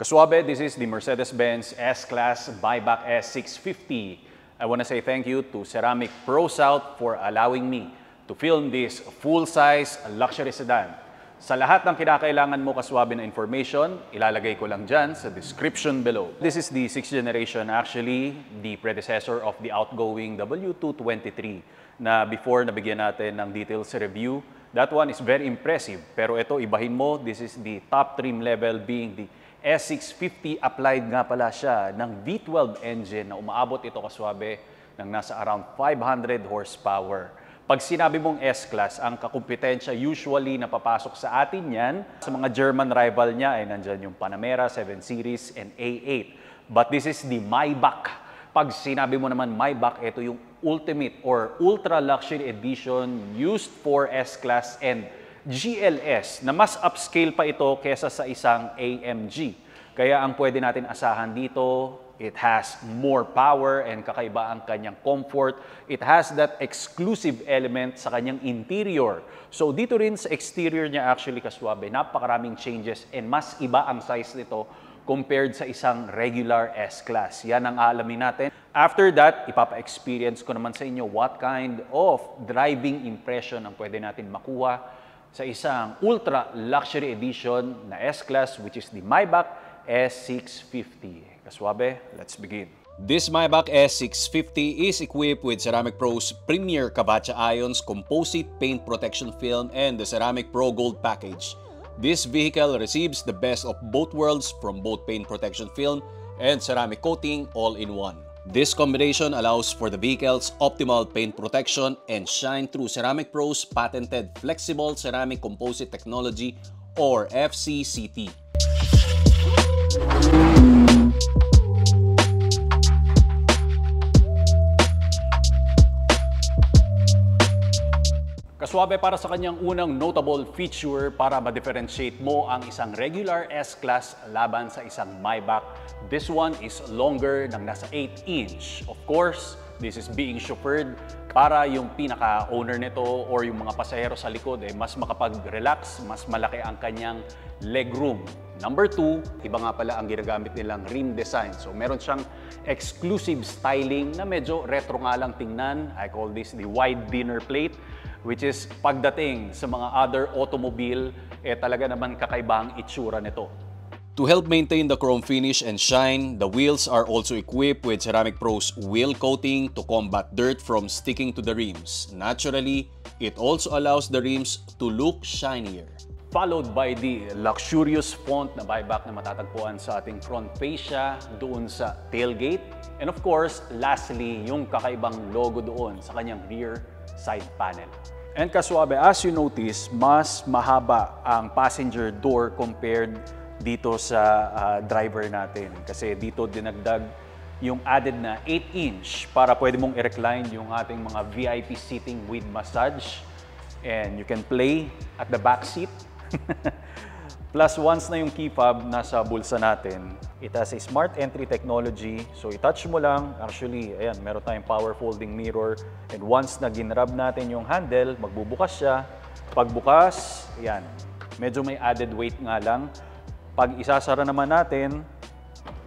Kaswabe, this is the Mercedes-Benz S-Class Maybach S650. I want to say thank you to Ceramic Pro South for allowing me to film this full-size luxury sedan. Sa lahat ng kinakailangan mo kaswabe na information, ilalagay ko lang dyan sa description below. This is the 6th generation, actually, the predecessor of the outgoing W223 na before nabigyan natin ng details review. That one is very impressive. Pero ito, ibahin mo, this is the top trim level being the S650. Applied nga pala siya ng V12 engine na umaabot ito kaswabe ng nasa around 500 horsepower. Pag sinabi mong S-Class, ang kakumpetensya usually na papasok sa atin yan, sa mga German rival niya ay nandyan yung Panamera, 7 Series, and A8. But this is the Maybach. Pag sinabi mo naman Maybach, ito yung ultimate or ultra luxury edition used for S-Class and GLS na mas upscale pa ito kesa sa isang AMG. Kaya ang pwede natin asahan dito, it has more power and kakaiba ang kanyang comfort. It has that exclusive element sa kanyang interior. So dito rin sa exterior niya actually kaswabe, napakaraming changes and mas iba ang size nito compared sa isang regular S-Class. Yan ang aalamin natin. After that, ipapa-experience ko naman sa inyo what kind of driving impression ang pwede natin makuha sa isang ultra luxury edition na S-Class, which is the Maybach S650. Kaswabe, let's begin. This Maybach S650 is equipped with Ceramic Pro's Premier Kabacha Ions Composite Paint Protection Film and the Ceramic Pro Gold Package. This vehicle receives the best of both worlds from both paint protection film and ceramic coating all in one. This combination allows for the vehicle's optimal paint protection and shine through Ceramic Pro's patented Flexible Ceramic Composite Technology or FCCT. Kaswabe, para sa kanyang unang notable feature para ma-differentiate mo ang isang regular S-Class laban sa isang Maybach, this one is longer ng nasa 8 inch. Of course, this is being chauffeured para yung pinaka-owner nito or yung mga pasahero sa likod mas makapag-relax, mas malaki ang kanyang legroom. Number 2, iba nga pala ang ginagamit nilang rim design. So meron siyang exclusive styling na medyo retro nga lang tingnan. I call this the wide dinner plate, which is pagdating sa mga other automobile, talaga naman kakaiba ang itsura nito. To help maintain the chrome finish and shine, the wheels are also equipped with Ceramic Pro's wheel coating to combat dirt from sticking to the rims. Naturally, it also allows the rims to look shinier. Followed by the luxurious font na Maybach na matatagpuan sa ating front fascia doon sa tailgate. And of course, lastly, yung kakaibang logo doon sa kanyang rear side panel. And kaswabe, as you notice, mas mahaba ang passenger door compared dito sa driver natin. Kasi dito dinagdag yung added na 8 inch para pwede mong i-recline yung ating mga VIP seating with massage. And you can play at the back seat. Plus, once na yung key fob nasa bulsa natin, it has a smart entry technology. So, i-touch mo lang. Actually, ayan, meron tayong power folding mirror. And once na ginrab natin yung handle, magbubukas siya. Pagbukas, ayan, medyo may added weight nga lang. Pag isasara naman natin,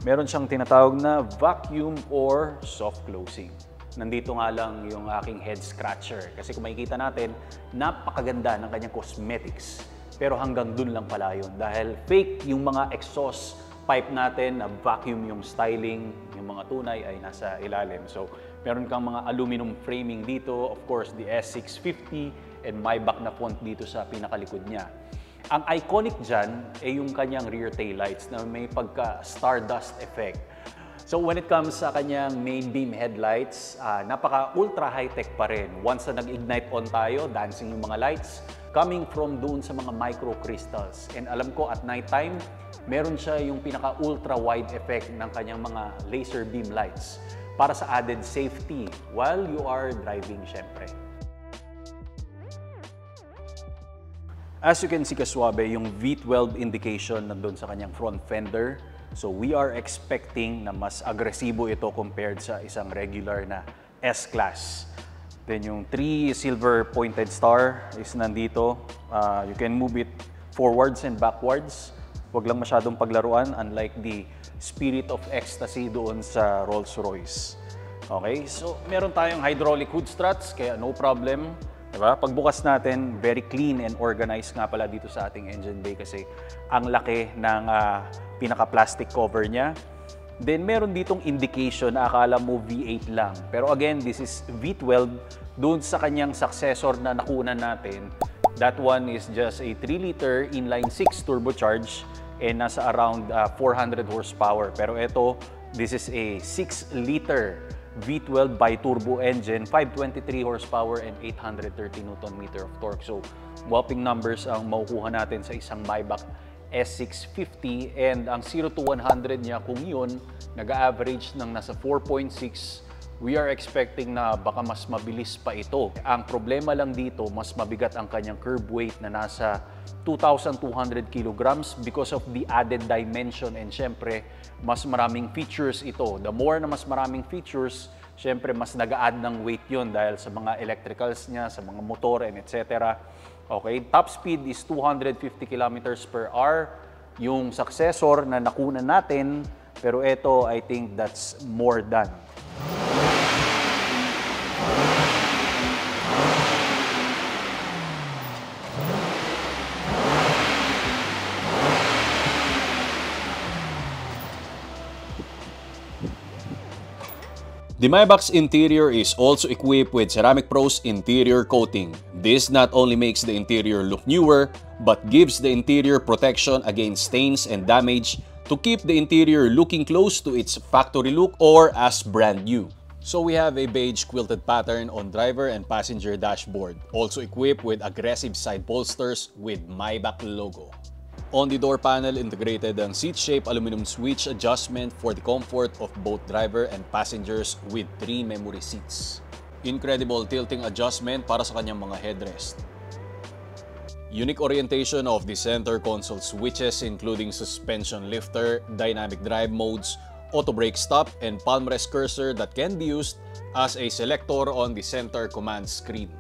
meron siyang tinatawag na vacuum or soft closing. Nandito nga lang yung aking head scratcher. Kasi kung makikita natin, napakaganda ng kanyang cosmetics. Pero hanggang dun lang pala yun dahil fake yung mga exhaust pipe natin na vacuum yung styling, yung mga tunay ay nasa ilalim. So, meron kang mga aluminum framing dito, of course, the S650 and Maybach na font dito sa pinakalikod niya. Ang iconic dyan ay yung kanyang rear taillights na may pagka-stardust effect. So when it comes sa kanyang main beam headlights, napaka-ultra high-tech pa rin. Once na nag-ignite on tayo, dancing yung mga lights, coming from doon sa mga micro crystals. And alam ko at nighttime, meron siya yung pinaka-ultra wide effect ng kanyang mga laser beam lights para sa added safety while you are driving, syempre. As you can see kaswabe, yung V12 indication nandun sa kanyang front fender. So we are expecting na mas agresibo ito compared sa isang regular na S-Class. Then yung 3 silver pointed star is nandito. You can move it forwards and backwards. Huwag lang masyadong paglaruan, unlike the Spirit of Ecstasy doon sa Rolls-Royce. Okay, so meron tayong hydraulic hood struts, kaya no problem. Diba? Pagbukas natin, very clean and organized nga pala dito sa ating engine bay kasi ang laki ng pinaka-plastic cover niya. Then meron ditong indication na akala mo V8 lang. Pero again, this is V12 doon sa kanyang successor na nakunan natin. That one is just a 3-liter inline 6 turbocharged and nasa around 400 horsepower. Pero ito, this is a 6-liter V12 bi-turbo engine, 523 horsepower and 830 Nm of torque. So, whopping numbers ang makukuha natin sa isang Maybach S650 and ang 0 to 100 niya kung yun, nag-average ng nasa 4.6, we are expecting na baka mas mabilis pa ito. Ang problema lang dito, mas mabigat ang kanyang curb weight na nasa 2,200 kilograms because of the added dimension and syempre, mas maraming features ito. The more na mas maraming features, syempre mas nag-a-add ng weight yun dahil sa mga electricals niya, sa mga motor and etc. Okay, top speed is 250 kilometers per hour. Yung successor na nakunan natin, pero ito, I think that's more than. The Maybach's interior is also equipped with Ceramic Pro's interior coating. This not only makes the interior look newer, but gives the interior protection against stains and damage to keep the interior looking close to its factory look or as brand new. So we have a beige quilted pattern on driver and passenger dashboard, also equipped with aggressive side bolsters with Maybach logo. On the door panel, integrated ang seat-shape aluminum switch adjustment for the comfort of both driver and passengers with 3 memory seats. Incredible tilting adjustment para sa kanyang mga headrest. Unique orientation of the center console switches including suspension lifter, dynamic drive modes, auto brake stop, and palm rest cursor that can be used as a selector on the center command screen.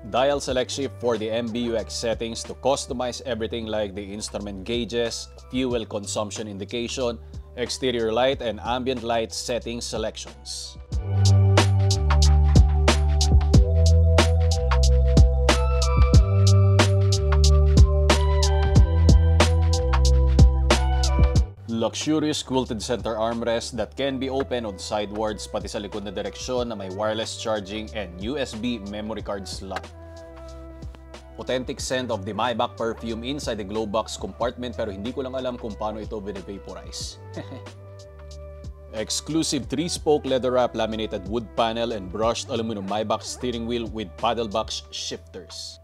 Dial select shift for the MBUX settings to customize everything like the instrument gauges, fuel consumption indication, exterior light and ambient light settings selections. Luxurious quilted center armrest that can be opened on sidewards pati sa likod na direksyon na may wireless charging and USB memory card slot. Authentic scent of the Maybach perfume inside the glove box compartment pero hindi ko lang alam kung paano ito binivaporize. Exclusive 3-spoke leather wrap laminated wood panel and brushed aluminum Maybach steering wheel with paddle box shifters.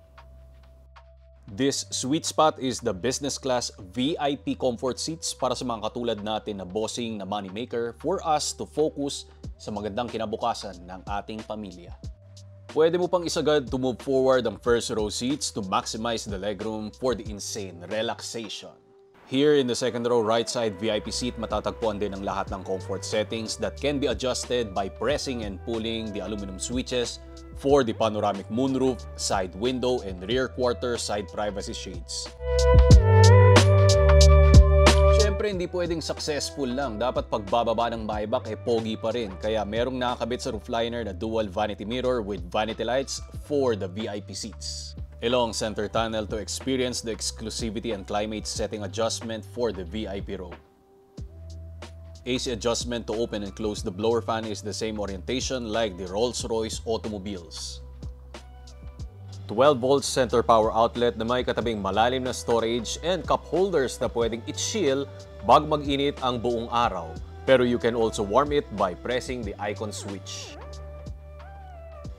This sweet spot is the business class VIP comfort seats para sa mga katulad natin na bossing na moneymaker for us to focus sa magandang kinabukasan ng ating pamilya. Pwede mo pang isagad to move forward ang first row seats to maximize the legroom for the insane relaxation. Here in the second row right side VIP seat, matatagpuan din ang lahat ng comfort settings that can be adjusted by pressing and pulling the aluminum switches for the panoramic moonroof, side window, and rear quarter side privacy shades. Siyempre, hindi pwedeng successful lang. Dapat pagbababa ng Maybach pogi pa rin. Kaya merong nakakabit sa roofliner na dual vanity mirror with vanity lights for the VIP seats. A long center tunnel to experience the exclusivity and climate setting adjustment for the VIP row. AC adjustment to open and close the blower fan is the same orientation like the Rolls-Royce automobiles. 12-volt center power outlet na may katabing malalim na storage and cup holders na pwedeng i-chill bago mag-init ang buong araw. Pero you can also warm it by pressing the icon switch.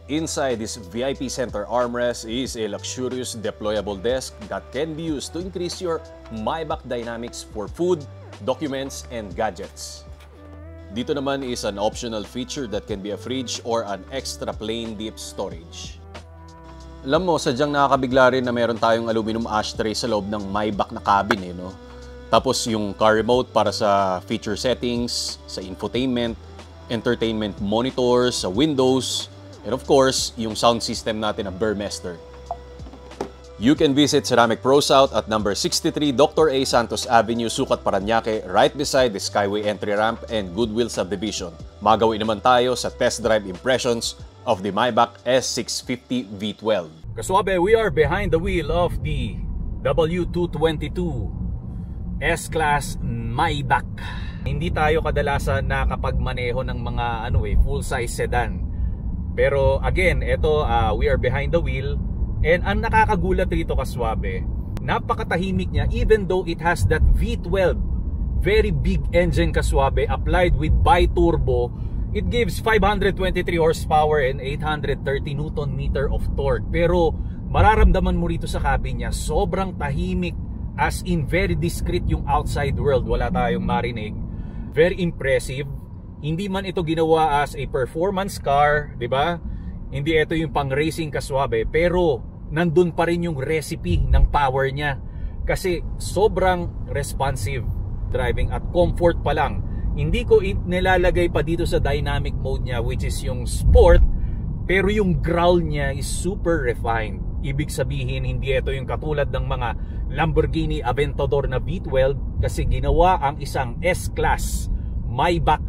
Inside this VIP center armrest is a luxurious deployable desk that can be used to increase your Maybach dynamics for food, documents, and gadgets. Dito naman is an optional feature that can be a fridge or an extra plain deep storage. Alam mo, sadyang nakakabigla rin na meron tayong aluminum ashtray sa loob ng Maybach na cabin no? Tapos yung car remote para sa feature settings, sa infotainment, entertainment monitors, sa windows, and of course, yung sound system natin na Burmester. You can visit Ceramic Pro South at number 63 Dr. A. Santos Avenue, Sucat, Parañaque, right beside the Skyway entry ramp and Goodwill Subdivision. Magawin naman tayo sa test drive impressions of the Maybach S650 V12. Kaswabe, we are behind the wheel of the W222 S-Class Maybach. Hindi tayo kadalasan nakapagmaneho ng mga full-size sedan. Pero again, we are behind the wheel. And ang nakakagulat rito, kaswabe, napakatahimik niya even though it has that V12 very big engine, kaswabe, applied with bi-turbo. It gives 523 horsepower and 830 Newton meter of torque. Pero mararamdaman mo rito sa cabin niya, sobrang tahimik, as in very discreet yung outside world. Wala tayong marinig. Very impressive. Hindi man ito ginawa as a performance car, di ba? Hindi ito yung pang-racing, kaswabe, pero nandun pa rin yung recipe ng power niya. Kasi sobrang responsive driving at comfort pa lang. Hindi ko nilalagay pa dito sa dynamic mode niya, which is yung sport, pero yung growl niya is super refined. Ibig sabihin, hindi ito yung katulad ng mga Lamborghini Aventador na V12, kasi ginawa ang isang S-Class Maybach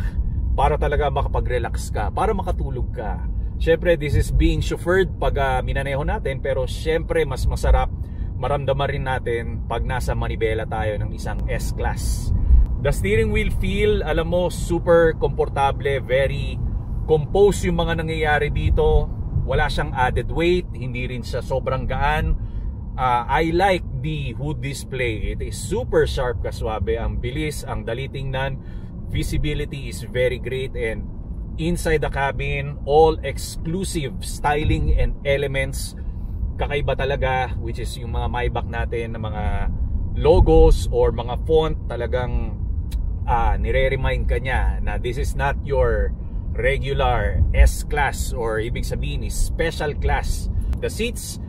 para talaga makapag-relax ka, para makatulog ka. Syempre, this is being chauffeured pag minaneho natin, pero syempre mas masarap maramdaman rin natin pag nasa manibela tayo ng isang S-Class. The steering wheel feel, alam mo, super komportable, very composed yung mga nangyayari dito. Wala siyang added weight, hindi rin siya sobrang gaan. I like the hood display. It is super sharp, kaswabe. Ang bilis, ang dali tingnan. Visibility is very great, and inside the cabin, all exclusive styling and elements. Kakaiba talaga, which is yung mga Maybach natin na mga logos or mga font, talagang nire-remind ka niya na this is not your regular S-Class, or ibig sabihin is special class. The seats,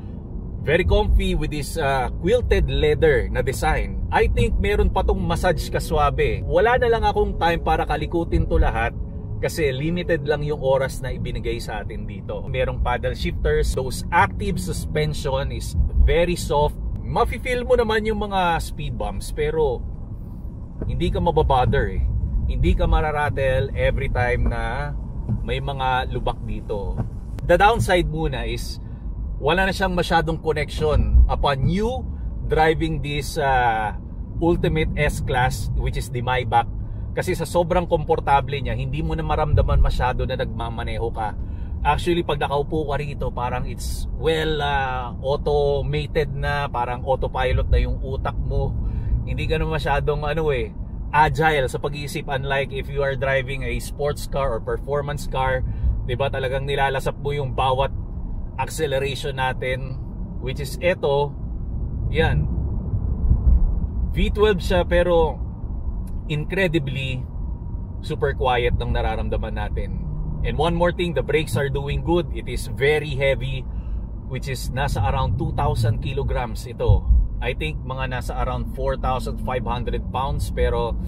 very comfy with this quilted leather na design. I think meron pa tong massage, kaswabe. Wala na lang akong time para kalikutin to lahat, kasi limited lang yung oras na ibinigay sa atin dito. Merong paddle shifters. Those active suspension is very soft. Mafe-feel mo naman yung mga speed bumps, pero hindi ka mababother eh. Hindi ka mararattle every time na may mga lubak dito. The downside muna is wala na siyang masyadong connection upon you driving this ultimate S-Class, which is the Maybach. Kasi sa sobrang komportable niya, hindi mo na maramdaman masyado na nagmamaneho ka. Actually, pag nakaupo ka rito, parang it's automated na, parang autopilot na yung utak mo. Hindi ka na masyadong agile sa pag-iisip, unlike if you are driving a sports car or performance car. Diba, talagang nilalasap mo yung bawat acceleration natin, which is yan. V12 siya, pero incredibly super quiet ng nararamdaman natin. And one more thing, the brakes are doing good. It is very heavy, which is nasa around 2,000 kilograms ito. I think mga nasa around 4,500 pounds, pero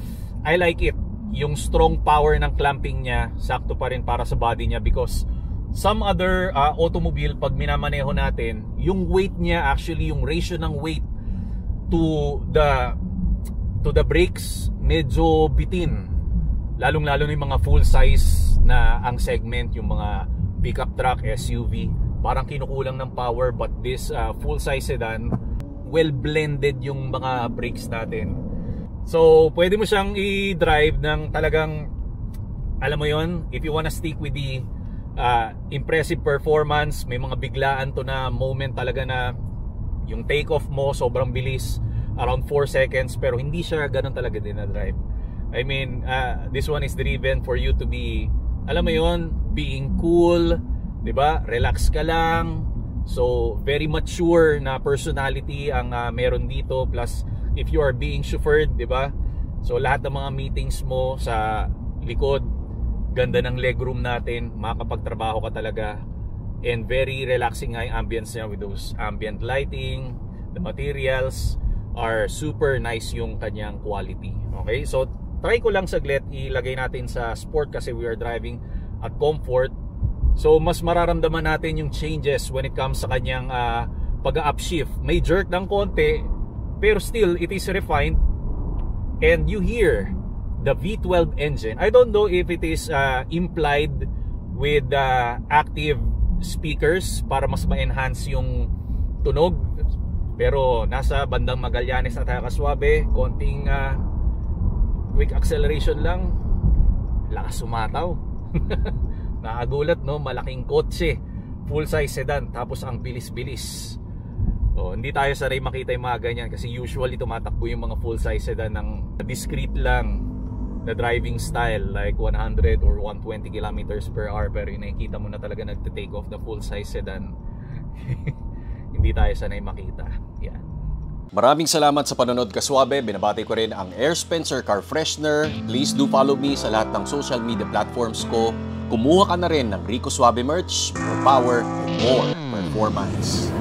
I like it. Yung strong power ng clamping niya, sakto pa rin para sa body niya, because some other automobile, pag minamaneho natin, yung weight niya, actually yung ratio ng weight to the brakes, medyo bitin. Lalong-lalo na yung mga full size na ang segment, yung mga pickup truck, SUV, parang kinukulang ng power. But this full size sedan, well blended yung mga brakes natin. So pwede mo siyang i-drive ng talagang, alam mo yon, if you wanna stick with the impressive performance, may mga biglaan to na moment talaga na yung take off mo sobrang bilis, around 4 seconds, pero hindi siya ganun talaga din na drive. I mean, this one is driven for you to be, alam mo yon, being cool, diba? Relax ka lang. So very mature na personality ang meron dito. Plus if you are being chauffeured, diba? So lahat ng mga meetings mo sa likod, ganda ng legroom natin, makakapagtrabaho ka talaga. And very relaxing nga yung ambience niya with those ambient lighting. The materials are super nice, yung kanyang quality. Okay, so try ko lang saglit ilagay natin sa sport kasi we are driving at comfort. So mas mararamdaman natin yung changes when it comes sa kanyang pag-upshift. May jerk ng konti, pero still, it is refined. And you hear the V12 engine. I don't know if it is implied with active speakers para mas ma-enhance yung tunog. Pero nasa bandang Magallanes at Kasuabe, konting quick acceleration lang, lakas sumataw. Nakagulat, no? Malaking kotse, full size sedan, tapos ang bilis-bilis. Hindi tayo sanay makita yung mga ganyan kasi usually tumatakbo yung mga full size sedan ng discreet lang na driving style, like 100 or 120 kilometers per hour. Pero yung nakikita mo na talaga nagte-take off the full size sedan, hindi tayo sanay makita. Yan. Maraming salamat sa panonood, Kaswabe. Binabati ko rin ang Air Spencer Car Freshener. Please do follow me sa lahat ng social media platforms ko. Kumuha ka na rin ng Rico Suave merch, more power and more performance.